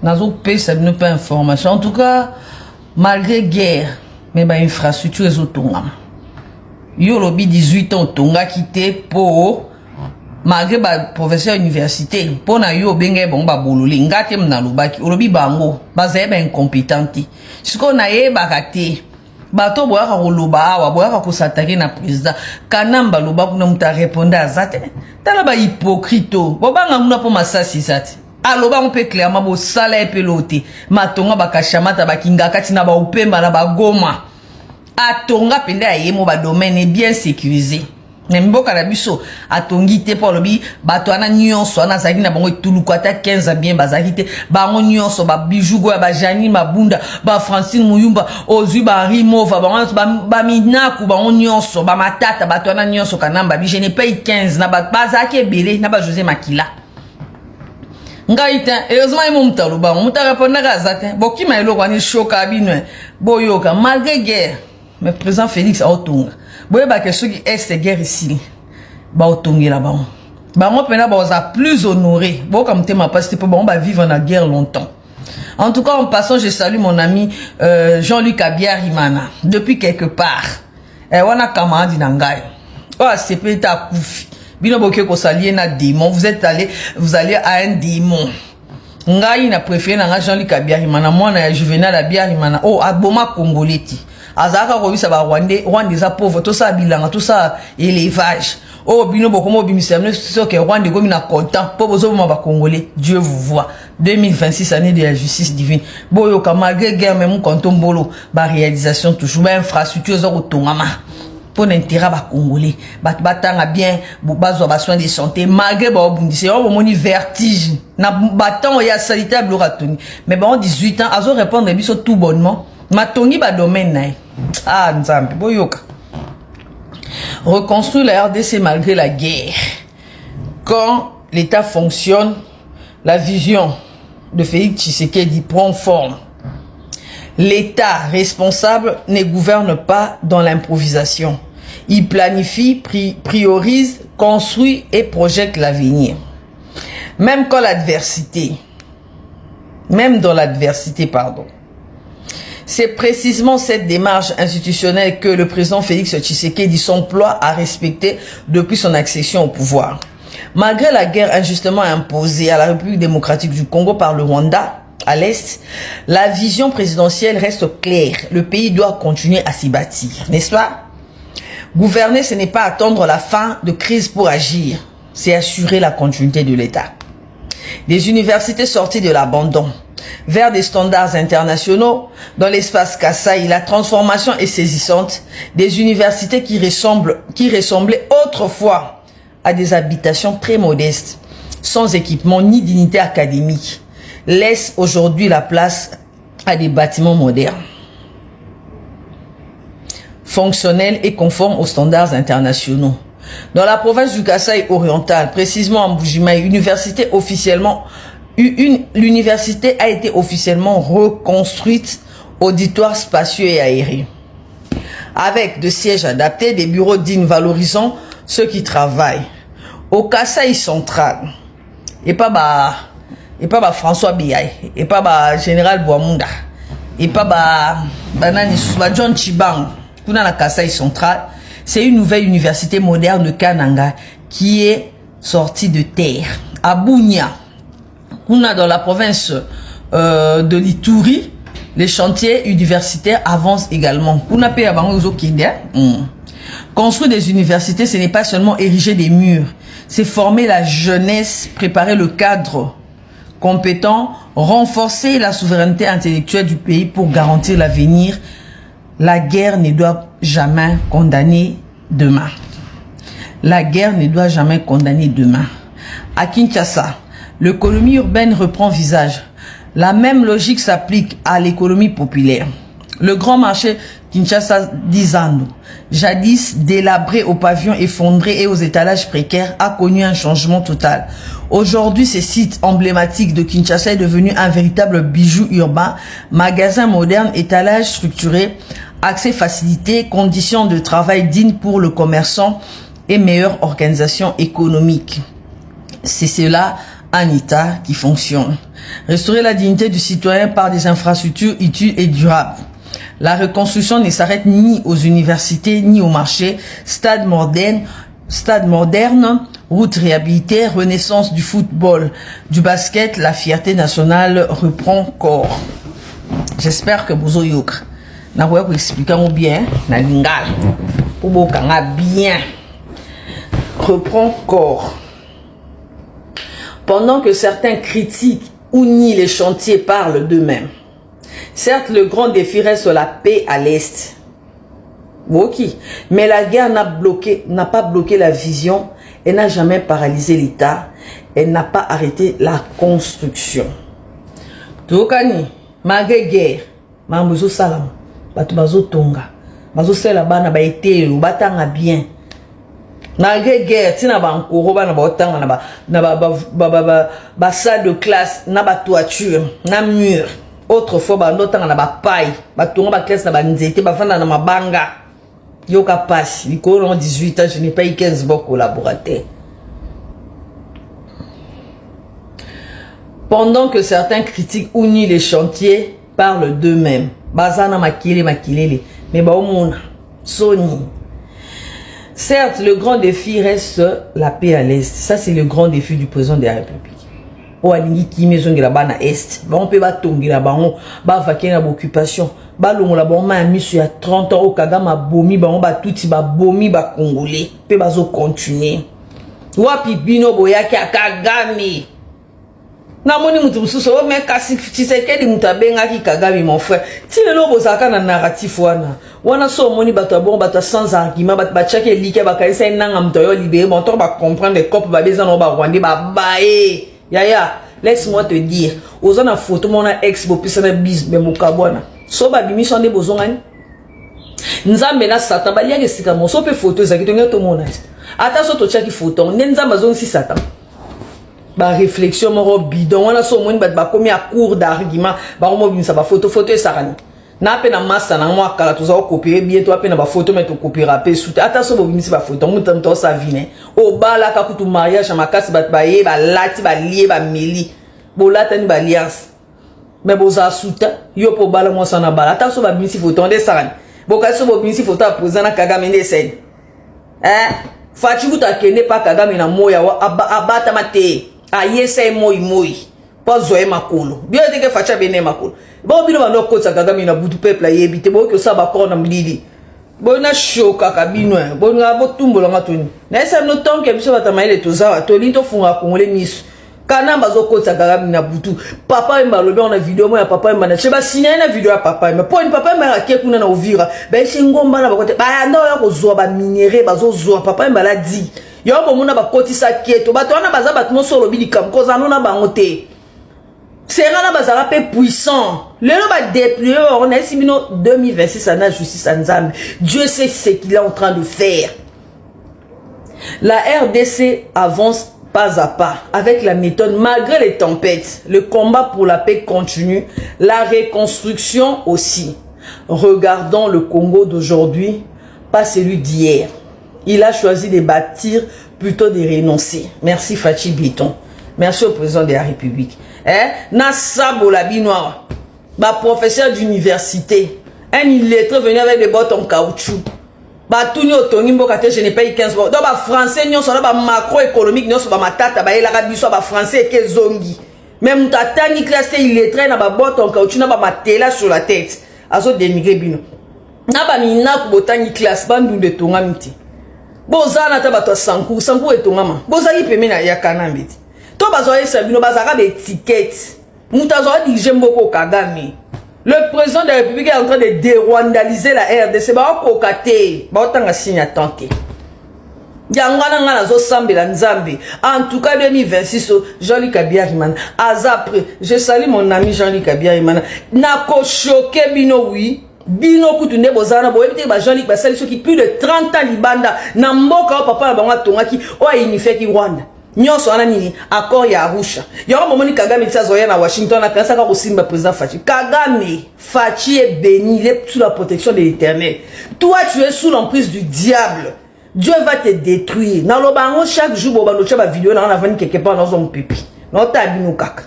Nazo paye ça ne pas information. En tout cas, malgré guerre, mais bah infrastructure les autonome. Yo lobby 18 ans tonga quitté pour malgré ba professeur université pour na yo benge bon ba bololi ngate mna lobaki lobby bango ba zeba incompétenti. Siko na ye ba kate bato boya ka loba awa boya ka s'attaquer na président kanamba loba kuna muta répondre azate tala ba hypocrite bo banga muna po masasi zate. Aloba on peut clairement bo sala pelote matonga bakashamata bakinga kati na ba upemba na ba goma atonga pende ayemo ba domaine bien sécurisé nemboka na biso atongi te pour lobi bato ana nyonso ana zaki na bango etuluku ata 15 bien bazaki te bango nyonso ba bijou go ba Jani Mabunda ba Francine Muyumba ozui ba Rimova ba minaku bango nyonso ba matata bato ana nyonso kanamba bi je ne paye 15 na ba bazaki ebele na ba José Makila ngaita heureusement ils m'ont talo ba on t'a répondu à zate boki ma elo kwani choka bino boyoka malgré guerre mais président Félix a otonga boye ba que ceux qui est guerre ici ba otongi là ba ba moi pena ba oza plus honoré bo comme te ma parce que bon ba vivre en guerre longtemps. En tout cas en passant je salue mon ami Jean-Luc Abiyarimana depuis quelque part wana camarade nangai oh c'est peut-être koufi bino boke ko salier na démon vous allez à un démon ngai na préféré na Jean-Luc Abiyarimana moi na Juvenal Abiyarimana oh aboma congolais azaka ko bisa ba Rwanda za pauvre tout ça bilanga tout ça élevage oh bino bokomo bimisame so que Rwanda gomi na content po bozo ba congolais Dieu vous voit 2026 année de la justice divine boyo ka malgré guerre même konto mbolo ba réalisation toujours ba infrastructure zo tongama pour l'intérêt ba congolais batanga bien bazo ba soins de santé malgré ba obundisi o moni vertige na batant ya sanitaire bloratoni mais bon 18 ans azo répondre biso tout bonnement matongi ba domaine na ah nzambe boyoka reconstruire la RDC malgré la guerre quand l'état fonctionne la vision de Félix Tshisekedi prend forme. L'état responsable ne gouverne pas dans l'improvisation. Il planifie, priorise, construit et projette l'avenir. Même dans l'adversité, pardon. C'est précisément cette démarche institutionnelle que le président Félix Tshisekedi s'emploie à respecter depuis son accession au pouvoir. Malgré la guerre injustement imposée à la République démocratique du Congo par le Rwanda, à l'Est, la vision présidentielle reste claire. Le pays doit continuer à s'y bâtir, n'est-ce pas? Gouverner, ce n'est pas attendre la fin de crise pour agir, c'est assurer la continuité de l'État. Des universités sorties de l'abandon vers des standards internationaux, dans l'espace Kasaï, la transformation est saisissante. Des universités qui ressemblaient autrefois à des habitations très modestes, sans équipement ni dignité académique, laissent aujourd'hui la place à des bâtiments modernes, fonctionnels et conformes aux standards internationaux. Dans la province du Kasaï oriental, précisément en Mbujimayi, l'université a été officiellement reconstruite, auditoire spacieux et aéré, avec des sièges adaptés, des bureaux dignes valorisant ceux qui travaillent. Au Kasaï central, et pas François Biaï, et pas Général Boamunda, et pas John Chibang, pour la Kasaï central, c'est une nouvelle université moderne de Kananga qui est sortie de terre. À Bunia, dans la province de l'Ituri, les chantiers universitaires avancent également. Construire des universités, ce n'est pas seulement ériger des murs, c'est former la jeunesse, préparer le cadre compétent, renforcer la souveraineté intellectuelle du pays pour garantir l'avenir. La guerre ne doit jamais condamner demain. La guerre ne doit jamais condamner demain. À Kinshasa, l'économie urbaine reprend visage. La même logique s'applique à l'économie populaire. Le grand marché Kinshasa d'Izando, jadis délabré aux pavillons effondrés et aux étalages précaires, a connu un changement total. Aujourd'hui, ce site emblématique de Kinshasa est devenu un véritable bijou urbain, magasin moderne, étalage structuré, accès facilité, conditions de travail dignes pour le commerçant et meilleure organisation économique. C'est cela un État qui fonctionne. Restaurer la dignité du citoyen par des infrastructures utiles et durables. La reconstruction ne s'arrête ni aux universités, ni au marché. Stade moderne, route réhabilitée, renaissance du football, du basket, la fierté nationale reprend corps. J'espère que vous avez na vous expliquer bien, na lingala, pour vous bien, reprend corps. Pendant que certains critiquent ou nient les chantiers parlent d'eux-mêmes. Certes, le grand défi reste la paix à l'Est. Ok, mais la guerre n'a pas bloqué la vision, elle n'a jamais paralysé l'État, elle n'a pas arrêté la construction. Tokani, malgré guerre, mambozo salam, batu bazo tonga, bazo sela bana ba etelo, batanga bien. Malgré guerre, tina ba nkoro bana ba otanga na salle de classe, na ba toiture, na mur. Autrefois ba notanga na ba paille, ba tonga ba classe na ba nzete, ba fanda na mabanga. Yoka passe, l'icône en 18 ans, je n'ai pas eu 15 bons collaborateurs. Pendant que certains critiquent ou nient les chantiers, parlent d'eux-mêmes. Bazana makilele, mais ba omona, Sony. Certes, le grand défi reste la paix à l'Est. Ça, c'est le grand défi du président de la République. O alingi ki maison la bana Est. Ba on peut ba tongi la ba on ba vaquer na occupation. Ba longo la ba on ma mis il y a 30 ans au Kagama bomi ba on ba touti ba bomi ba congolais. Pe ba zo continuer. Wapi bino boyaki Kagame. Na moni mutu mususu o me kasi Tshisekedi mutabenga ki Kagame mon frère. Ti le lobo zaka na narratif wana so moni bato bon bato sans argument bato ba chake like ba kaisa nanga mtoyo libéré bon to ba comprendre les copes ba besoin no ba rwandais ba bae. Yaya, laisse-moi te dire, aux gens photo mon ex bo pisana bis be mukabwana. So ba bimission de bozongani. Nzambe na satan ba liage sika mo so pe photo za kitonga to mona. Ata so to chaki photo, nzamba zong si satan. Ba réflexion mo bidon wana so moni ba komi a cours d'argument, ba mo bimisa ba photo e sarani. Na pe na massa na mo akala to za copier bientôt pe na ba photo mais to copier rapé sous ata so bo bimisa ba photo mutam to sa vine. O bala ka kutu mariage makasi ba ye ba lati ba lié ba meli. Bo lata ni ba alliance. Mais bo za souta yo po bala mo sana bala ata so ba bimisi photo de sarani. Bo ka so bo bimisi photo a président na Kagame ne sen. Fachi kuta kende pa Kagame na moya abata mate. Ayesa moi. Pas zoé makolo. Bien que facha bene makolo. Bon bino bano kota Kagame na butu peuple yebite bo ke sa ba ko na mlili. Bona shoka kabino. Bona bo tumbola ngatoni. Na esa no tonke biso batamaile tozawa to linto funga kongole miso. Kana bazo kota Kagame na butu. Papa mbalo dans la vidéo moi ya papa mbana. Cheba signer na vidéo ya papa. Mais pour papa mbala ke kuna na ovira. Ba ngomba na bakote. Ba ndo ya ko zo ba minéré bazo zo papa mbala di. Yo ko muna ba kotisa keto. Ba to na baza bat mo solo bilikam ko zano na bangote. C'est un bazara peu puissant. Le nom va déployer, on a estimé 2026 à la justice en Zambie. Dieu sait ce qu'il est en train de faire. La RDC avance pas à pas avec la méthode malgré les tempêtes. Le combat pour la paix continue, la reconstruction aussi. Regardons le Congo d'aujourd'hui, pas celui d'hier. Il a choisi de bâtir plutôt de renoncer. Merci Fachi Biton. Merci au président de la République. Na sabo la binoire. Ba professeur d'université. Un illettré venu avec des bottes en caoutchouc. Ba tout ni otongi mboka te je n'ai pas eu 15 mois. Donc ba français nyon so ba macroéconomique nyon so ba matata ba elaka biso ba français ke zongi. Même tata ni classe illettré na ba bottes en caoutchouc na ba matela sur la tête. Azo dénigrer bino. Na ba mina ko botangi classe bandu de tonga miti. Bozana ta ba to sanku etonga ma. Bozali peme na yakana mbiti. To bazoye sabino bazaka des étiquettes. Mutazo dirige mboko Kagame. Le président de la République est en train de dérwandaliser la RDC. Ba kokate, ba otanga signe tanke. Yangana ngana zo sambela nzambe. En tout cas 2026 Jean-Luc Kabila-Rimana. Après, je salue mon ami Jean-Luc Kabila-Rimana. Nako choqué bino oui. Bino kutunde bozana bo ebite ba Jean-Luc basali soki plus de 30 ans libanda na mboka papa na bango tongaki o inifie ki Rwanda. Nyonso wana nini accord ya Arusha. Yoro momoni Kagame tsazoya na Washington akasa ka kosimba président Fachi. Kagame, Fachi est béni, il est sous la protection de l'Éternel. Toi tu es sous l'emprise du diable. Dieu va te détruire. Na lobango chaque jour bo ba no chaba vidéo na on a venu quelque part dans son pipi. Non ta bino kaka.